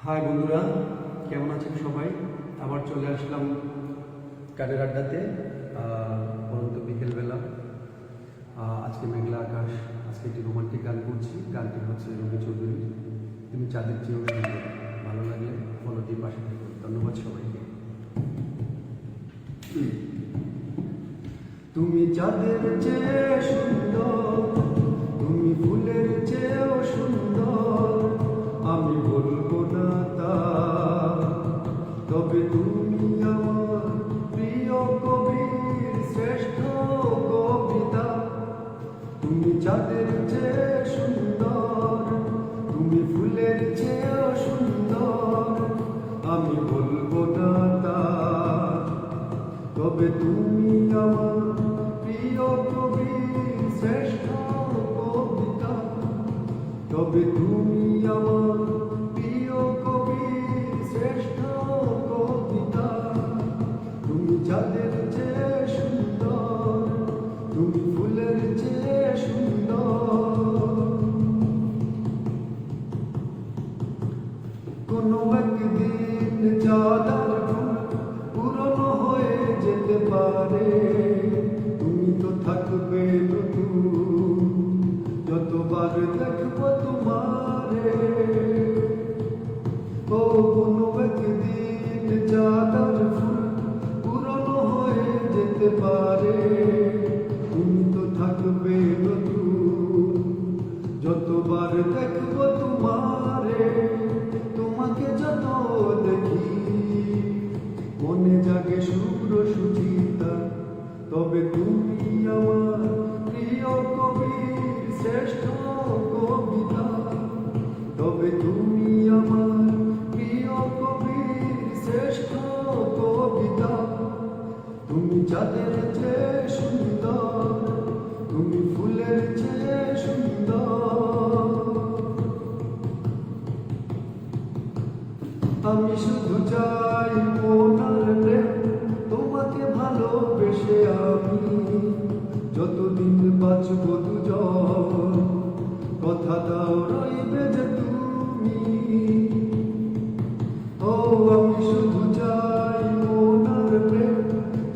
High বন্ধুরা, কেমন আছেন সবাই? আবার চলে আসলাম গানের আড্ডাতে। পরন্ত বিকেলবেলা, আজকে মেঘলা আকাশ। আজকে একটি রোমান্টিক গান করছি। গানটি হচ্ছে রবি চৌধুরী, তুমি চাঁদের চেয়েও সুন্দর। ভালো লাগলে ফলো দিয়ে পাশে থাকুন। ধন্যবাদ সবাইকে। তুমি চাঁদের চেয়ে সুন্দর, তুমি ফুলের চেয়েও সুন্দর, আমি বলবো না তা, তবে তুমি আমার প্রিয় কবির শ্রেষ্ঠ কবিতা। তুমি চাঁদের চেয়ে সুন্দর, তুমি ফুলের চেয়েও সুন্দর, আমি বলবো না তা, তবে তুমি আমার প্রিয় কবির শ্রেষ্ঠ কবিতা। তবে তুমি আমার প্রিয় কবির শ্রেষ্ঠ কবিতা। তুমি চাঁদের চেয়ে সুন্দর, তুমি ফুলের চেয়ে সুন্দর। কোনো একদিন চাঁদের ফুল পুরনো হয়ে যেতে পারে, তুমি তো থাকবে নতুন যতবার দেখবো তোমারে। ও কোনো একদিন চাঁদের ফুল পুরনো হয়ে যেতে পারে, তুমি তো থাকবে নতুন যতবার দেখবো তোমারে। তোমাকে যত দেখি মনে জাগে শুভ্র সুচিতা, তবে তুমি আমার প্রিয় কবির শ্রেষ্ঠ কবিতা। তবে তুমি আমার প্রিয় কবির শ্রেষ্ঠ কবিতা। তুমি চাঁদের চেয়ে সুন্দর, তুমি ফুলের চেয়ে সুন্দর। আমি শুধু চাই মনার প্রেম, তোমাকে ভালোবেসে আমি যতদিন বাঁচব দুজন, কথা দাও রইবে যে তুমি। ও আমি শুধু চাই মনার প্রেম,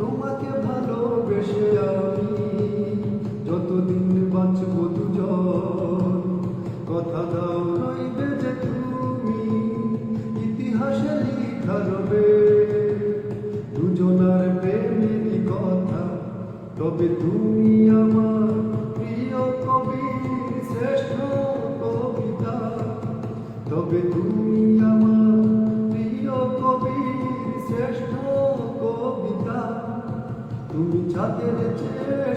তোমাকে ভালোবেসে আমি যতদিন বাঁচব দুজন, কথা দাও রইবে যে তুমি। ইতিহাসে লিখা রবে দুজনার প্রেমেরই কথা, তবে তুমি আমার প্রিয় কবির শ্রেষ্ঠ কবিতা। তবে তুমি আমার প্রিয় কবির শ্রেষ্ঠ কবিতা। তুমি চাঁদের চেয়ে